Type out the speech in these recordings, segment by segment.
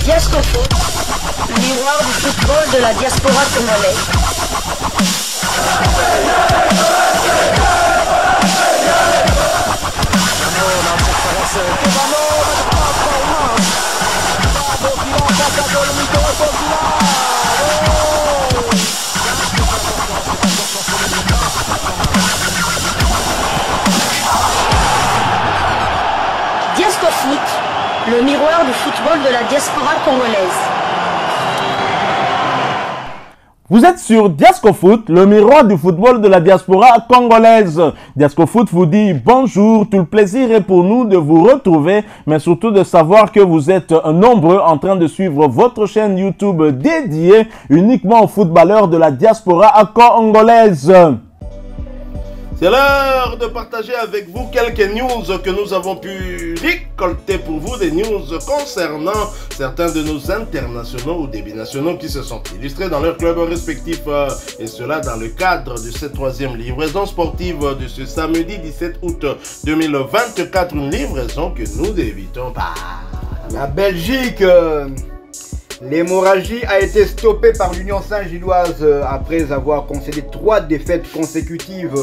Diascofoot, le miroir du football de la diaspora congolaise. Diascofoot, le miroir du football de la diaspora congolaise. Vous êtes sur Diascofoot, le miroir du football de la diaspora congolaise. Diascofoot vous dit bonjour, tout le plaisir est pour nous de vous retrouver, mais surtout de savoir que vous êtes nombreux en train de suivre votre chaîne YouTube dédiée uniquement aux footballeurs de la diaspora congolaise. C'est l'heure de partager avec vous quelques news que nous avons pu récolter pour vous, des news concernant certains de nos internationaux ou des binationaux qui se sont illustrés dans leurs clubs respectifs, et cela dans le cadre de cette troisième livraison sportive de ce samedi 17 août 2024, une livraison que nous débutons par la Belgique. L'hémorragie a été stoppée par l'Union Saint-Gilloise après avoir concédé 3 défaites consécutives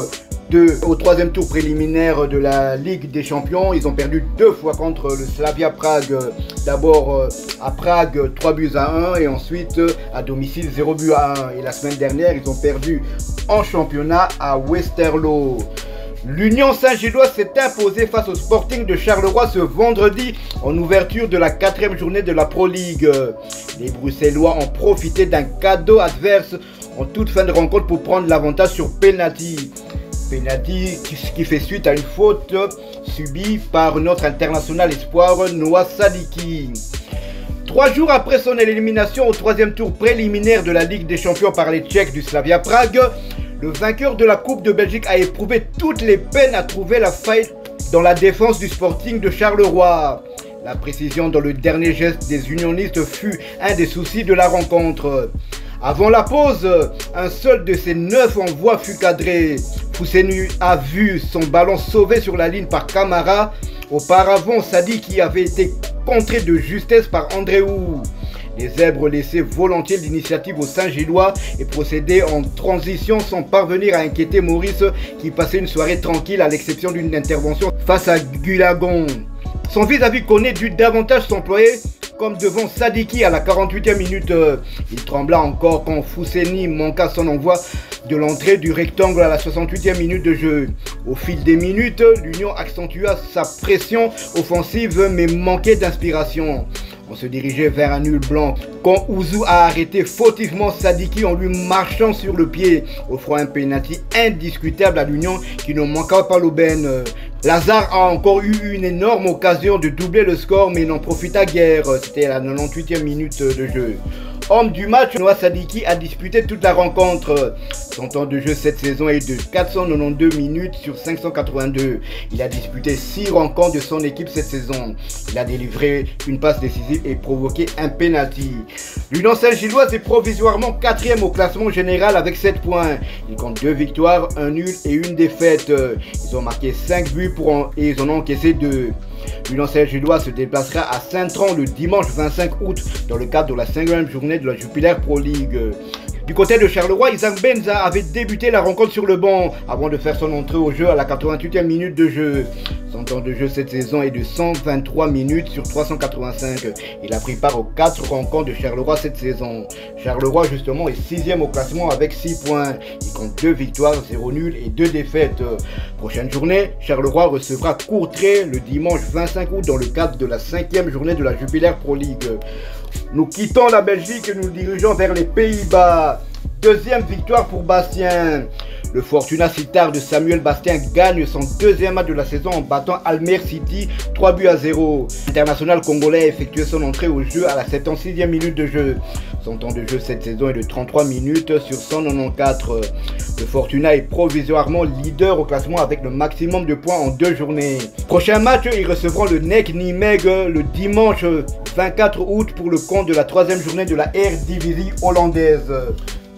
au troisième tour préliminaire de la Ligue des Champions. Ils ont perdu 2 fois contre le Slavia Prague. D'abord à Prague 3-1 et ensuite à domicile 0-1. Et la semaine dernière, ils ont perdu en championnat à Westerlo. L'Union Saint-Gilloise s'est imposée face au Sporting de Charleroi ce vendredi en ouverture de la 4e journée de la Pro League. Les Bruxellois ont profité d'un cadeau adverse en toute fin de rencontre pour prendre l'avantage sur penalty. Penalty qui fait suite à une faute subie par notre international espoir Noah Sadiki. 3 jours après son élimination au 3e tour préliminaire de la Ligue des Champions par les Tchèques du Slavia Prague, le vainqueur de la Coupe de Belgique a éprouvé toutes les peines à trouver la faille dans la défense du Sporting de Charleroi. La précision dans le dernier geste des unionistes fut un des soucis de la rencontre. Avant la pause, un seul de ses 9 envois fut cadré. Foussenu a vu son ballon sauvé sur la ligne par Camara. Auparavant, Sadi qui avait été contré de justesse par Andréou. Les Zèbres laissaient volontiers l'initiative aux Saint-Gillois et procédaient en transition sans parvenir à inquiéter Maurice qui passait une soirée tranquille à l'exception d'une intervention face à Gulagon. Son vis-à-vis connaît dû davantage s'employer comme devant Sadiki à la 48e minute. Il trembla encore quand Fousseni manqua son envoi de l'entrée du rectangle à la 68e minute de jeu. Au fil des minutes, l'Union accentua sa pression offensive mais manquait d'inspiration. On se dirigeait vers un nul blanc quand Ouzou a arrêté fautivement Sadiki en lui marchant sur le pied, offrant un penalty indiscutable à l'Union qui ne manqua pas l'aubaine. Lazare a encore eu une énorme occasion de doubler le score mais n'en profita guère. C'était à la 98e minute de jeu. Homme du match, Noah Sadiki a disputé toute la rencontre. Son temps de jeu cette saison est de 492 minutes sur 582. Il a disputé 6 rencontres de son équipe cette saison. Il a délivré une passe décisive et provoqué un penalty. L'Union Saint-Gilloise est provisoirement 4e au classement général avec 7 points. Il compte 2 victoires, 1 nul et 1 défaite. Ils ont marqué 5 buts et ils en ont encaissé 2. L'Union Saint-Gilloise se déplacera à Saint-Tran le dimanche 25 août dans le cadre de la 5e journée de la Jupiler Pro League. Du côté de Charleroi, Isaac Benza avait débuté la rencontre sur le banc avant de faire son entrée au jeu à la 88e minute de jeu. Son temps de jeu cette saison est de 123 minutes sur 385. Il a pris part aux 4 rencontres de Charleroi cette saison. Charleroi justement est 6e au classement avec 6 points. Il compte 2 victoires, 0 nul et 2 défaites. Prochaine journée, Charleroi recevra Courtrai le dimanche 25 août dans le cadre de la 5e journée de la Jupiler Pro League. Nous quittons la Belgique et nous dirigeons vers les Pays-Bas. 2e victoire pour Bastien. Le Fortuna Sittard de Samuel Bastien gagne son 2e match de la saison en battant Almer City 3-0. L'international congolais a effectué son entrée au jeu à la 76e minute de jeu. Son temps de jeu cette saison est de 33 minutes sur 194. Le Fortuna est provisoirement leader au classement avec le maximum de points en 2 journées. Prochain match, ils recevront le NEC Nijmegen le dimanche 24 août pour le compte de la 3e journée de la Eredivisie hollandaise.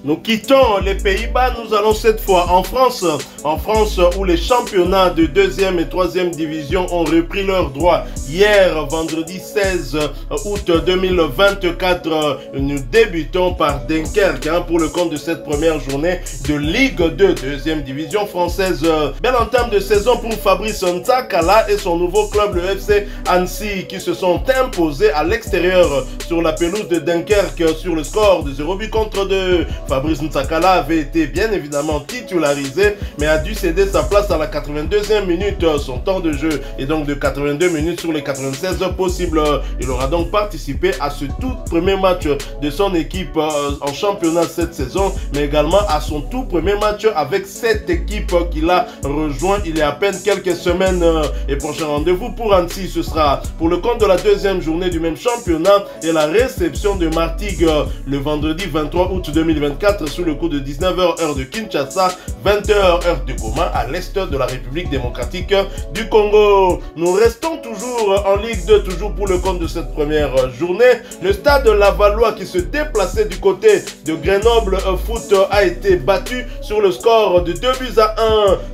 Nous quittons les Pays-Bas, nous allons cette fois en France en France où les championnats de 2e et 3e division ont repris leurs droits. Hier, vendredi 16 août 2024, nous débutons par Dunkerque pour le compte de cette première journée de Ligue 2, 2e division française. Belle entame de saison pour Fabrice Ntakala et son nouveau club, le FC Annecy, qui se sont imposés à l'extérieur sur la pelouse de Dunkerque sur le score de 0-2. Fabrice Ntakala avait été bien évidemment titularisé, mais a dû céder sa place à la 82e minute. Son temps de jeu est donc de 82 minutes sur les 96 possibles. Il aura donc participé à ce tout premier match de son équipe en championnat cette saison, mais également à son tout premier match avec cette équipe qu'il a rejoint il y a à peine quelques semaines. Et prochain rendez-vous pour Annecy, ce sera pour le compte de la 2e journée du même championnat et la réception de Martigues le vendredi 23 août 2024 sous le coup de 19h heure de Kinshasa, 20h heure de Goma à l'est de la République démocratique du Congo. Nous restons toujours en Ligue 2, toujours pour le compte de cette première journée. Le stade Lavallois qui se déplaçait du côté de Grenoble Foot a été battu sur le score de 2-1.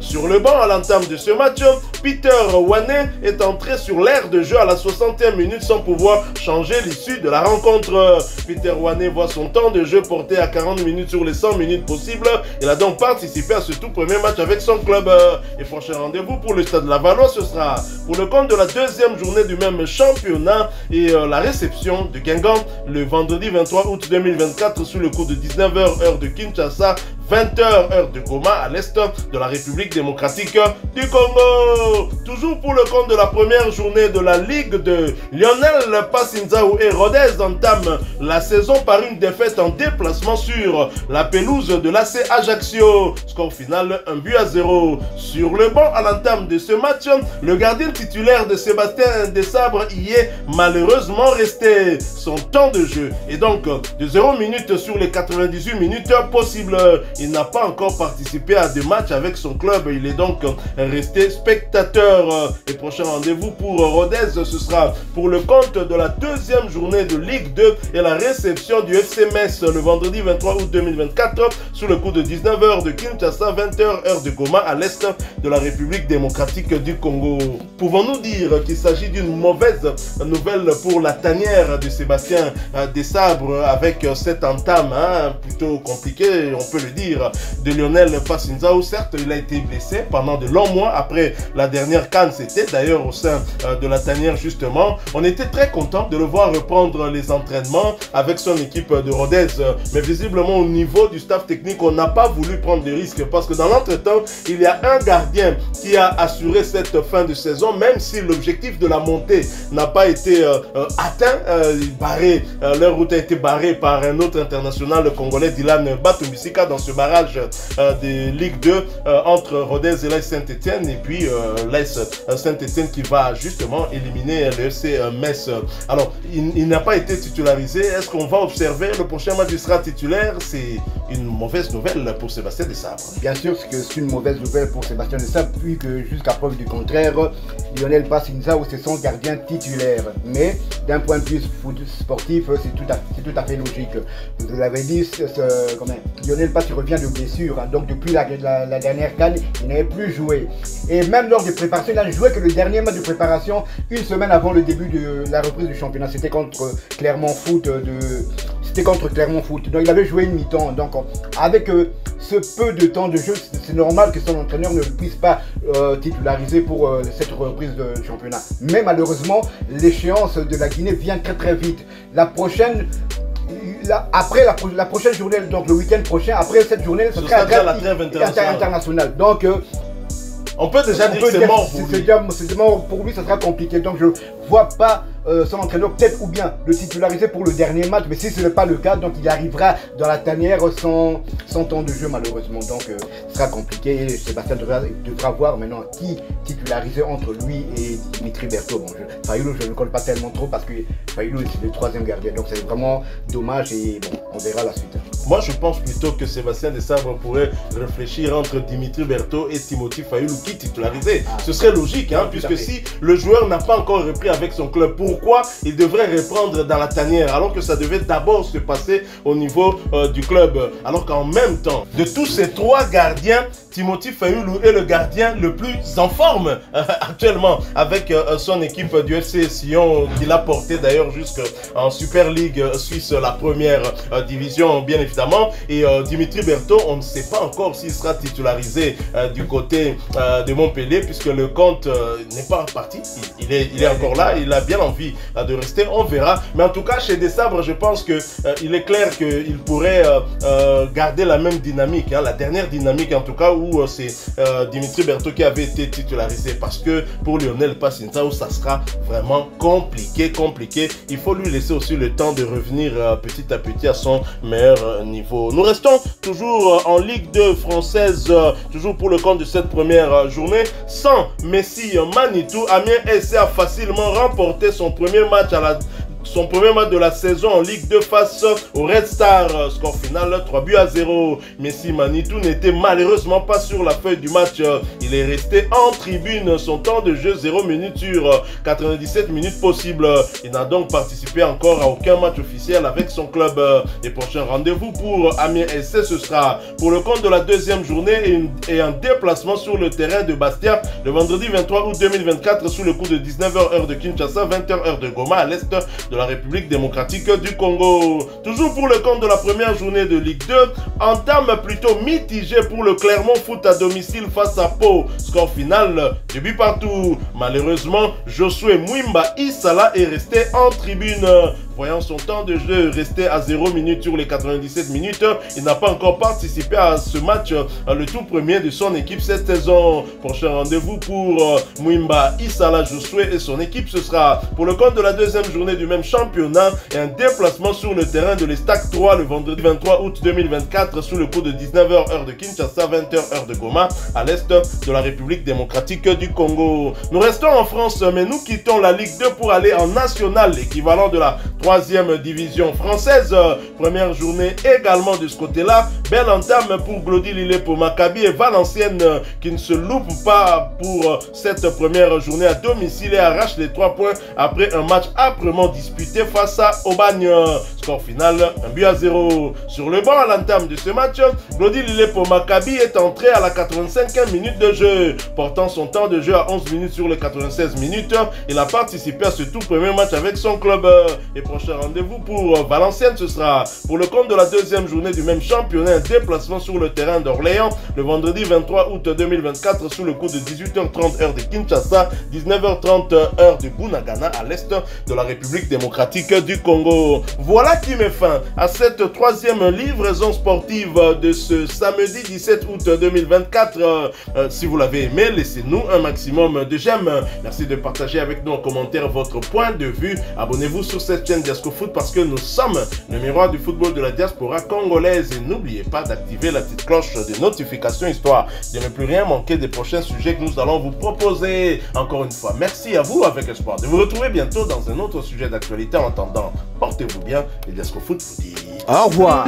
Sur le banc à l'entame de ce match, Peter Wane est entré sur l'aire de jeu à la 60e minute sans pouvoir changer l'issue de la rencontre. Peter Wane voit son temps de jeu porté à 40 minutes sur les 100 minutes possibles. Il a donc participé à ce tout premier match avec son club. Et prochain rendez-vous pour le stade Lavallois, ce sera pour le compte de la 2e journée du même championnat et la réception de Guingamp le vendredi 23 août 2024 sous le coup de 19h heure de Kinshasa, 20h heure de Goma à l'est de la République démocratique du Congo. Toujours pour le compte de la première journée de la Ligue 2, Lionel Passinzao et Rodez entament la saison par une défaite en déplacement sur la pelouse de l'AC Ajaccio. Score final 1-0. Sur le banc à l'entame de ce match, le gardien titulaire de Sébastien Desabre y est malheureusement resté. Son temps de jeu est donc de 0 minutes sur les 98 minutes possibles. Il n'a pas encore participé à des matchs avec son club. Il est donc resté spectateur. Et prochain rendez-vous pour Rodez, ce sera pour le compte de la 2e journée de Ligue 2 et la réception du FC Metz le vendredi 23 août 2024 sous le coup de 19h de Kinshasa, 20h heure de Goma à l'est de la République démocratique du Congo. Pouvons-nous dire qu'il s'agit d'une mauvaise nouvelle pour la tanière de Sébastien Desabre avec cette entame plutôt compliquée, on peut le dire, de Lionel Passinzao? Certes, il a été blessé pendant de longs mois après la dernière CAN. C'était d'ailleurs au sein de la tanière justement. On était très content de le voir reprendre les entraînements avec son équipe de Rodez. Mais visiblement au niveau du staff technique, on n'a pas voulu prendre de risques parce que dans l'entretemps, il y a un gardien qui a assuré cette fin de saison, même si l'objectif de la montée n'a pas été atteint. Leur route a été barrée par un autre international, le Congolais Dylan Batumbisika, dans ce barrage de Ligue 2 entre Rodez et l'AS Saint-Etienne, et puis l'AS Saint-Etienne qui va justement éliminer le FC Metz. Alors, il n'a pas été titularisé. Est-ce qu'on va observer le prochain match? Il sera titulaire? C'est une mauvaise nouvelle pour Sébastien Desabre. Bien sûr que c'est une mauvaise nouvelle pour Sébastien Desabre, puisque jusqu'à preuve du contraire, Lionel Passinzao c'est son gardien titulaire. Mais d'un point de vue sportif, c'est tout à fait logique. Vous l'avez dit, Lionel Passinzao revient de blessure, donc depuis la dernière CAN, il n'avait plus joué. Et même lors des préparations, il n'a joué que le dernier match de préparation, une semaine avant le début de la reprise du championnat. C'était contre Clermont Foot. Donc il avait joué une mi-temps. Donc avec ce peu de temps de jeu, c'est normal que son entraîneur ne le puisse pas titulariser pour cette reprise de championnat. Mais malheureusement, l'échéance de la Guinée vient très vite. La prochaine... après la prochaine journée, donc le week-end prochain, après cette journée, ce sera la trêve internationale. Donc, on peut déjà dire que c'est mort pour lui. C'est mort pour lui, ça sera compliqué. Donc, je ne vois pas son entraîneur peut-être ou bien le titulariser pour le dernier match. Mais si ce n'est pas le cas, donc il arrivera dans la tanière sans temps de jeu, malheureusement. Donc, ce sera compliqué. Et Sébastien devra voir maintenant qui titulariser entre lui et Dimitri Berthaud. Bon, Fayulu, je ne colle pas tellement trop parce que Fayulu, c'est le 3e gardien. Donc, c'est vraiment dommage et bon, on verra la suite. Moi, je pense plutôt que Sébastien Desabre pourrait réfléchir entre Dimitri Berthaud et Timothy Fayulu qui titulariser. Ce serait logique, puisque si le joueur n'a pas encore repris avec son club pour pourquoi il devrait reprendre dans la tanière alors que ça devait d'abord se passer au niveau du club. Alors qu'en même temps, de tous ces trois gardiens, Timothy Fayulu est le gardien le plus en forme actuellement avec son équipe du FC Sion qu'il a porté d'ailleurs jusqu'en Super League Suisse, la première division bien évidemment. Et Dimitri Berthaud, on ne sait pas encore s'il sera titularisé du côté de Montpellier puisque le compte n'est pas parti. Il est encore là, il a bien envie de rester, on verra. Mais en tout cas, chez Desabre, je pense qu'il est clair qu'il pourrait garder la même dynamique, la dernière dynamique en tout cas, où c'est Dimitri Berthaud qui avait été titularisé, parce que pour Lionel Passinzao, ça sera vraiment compliqué. Il faut lui laisser aussi le temps de revenir petit à petit à son meilleur niveau. Nous restons toujours en Ligue 2 française, toujours pour le compte de cette première journée. Sans Messi Manitou, Amiens SC a facilement remporté son premier match de la saison en Ligue 2 face au Red Star. Score final 3-0. Messi Manitou n'était malheureusement pas sur la feuille du match. Il est resté en tribune. Son temps de jeu 0 minutes sur 97 minutes possibles. Il n'a donc participé encore à aucun match officiel avec son club. Les prochains rendez-vous pour Amiens SC, ce sera pour le compte de la deuxième journée et un déplacement sur le terrain de Bastia le vendredi 23 août 2024 sous le coup de 19h heure de Kinshasa, 20h heure de Goma à l'est de la République démocratique du Congo. Toujours pour le compte de la première journée de Ligue 2, entame plutôt mitigé pour le Clermont Foot à domicile face à Pau. Score final, 2 buts partout. Malheureusement, Josué Mwimba Isala est resté en tribune. Voyant son temps de jeu rester à 0 minutes sur les 97 minutes, il n'a pas encore participé à ce match, le tout premier de son équipe cette saison. Prochain rendez-vous pour Mwimba Isala Josué et son équipe, ce sera pour le compte de la deuxième journée du même championnat et un déplacement sur le terrain de l'Estac 3 le vendredi 23 août 2024 sous le coup de 19h heure de Kinshasa, 20h heure de Goma à l'est de la République démocratique du Congo. Nous restons en France, mais nous quittons la Ligue 2 pour aller en national, l'équivalent de la 3e division française. Première journée également de ce côté-là. Belle entame pour Glody Lillet pour Maccabi et Valenciennes qui ne se loupe pas pour cette première journée à domicile et arrache les 3 points après un match âprement disputé face à Aubagne. Score final 1-0. Sur le banc à l'entame de ce match, Glody Lillet pour Maccabi est entré à la 85e minute de jeu. Portant son temps de jeu à 11 minutes sur les 96 minutes, il a participé à ce tout premier match avec son club. Et prochain rendez-vous pour Valenciennes, ce sera pour le compte de la deuxième journée du même championnat, un déplacement sur le terrain d'Orléans le vendredi 23 août 2024 sous le coup de 18h30 heure de Kinshasa, 19h30 heure de Bunagana à l'est de la République démocratique du Congo. Voilà qui met fin à cette troisième livraison sportive de ce samedi 17 août 2024. Si vous l'avez aimé, laissez-nous un maximum de j'aime. Merci de partager avec nous en commentaire votre point de vue. Abonnez-vous sur cette chaîne Diasco Foot parce que nous sommes le miroir du football de la diaspora congolaise. Et n'oubliez pas d'activer la petite cloche de notification histoire de ne plus rien manquer des prochains sujets que nous allons vous proposer. Encore une fois, merci à vous avec espoir de vous retrouver bientôt dans un autre sujet d'actualité. En attendant, portez-vous bien et Diasco Foot vous dit au revoir.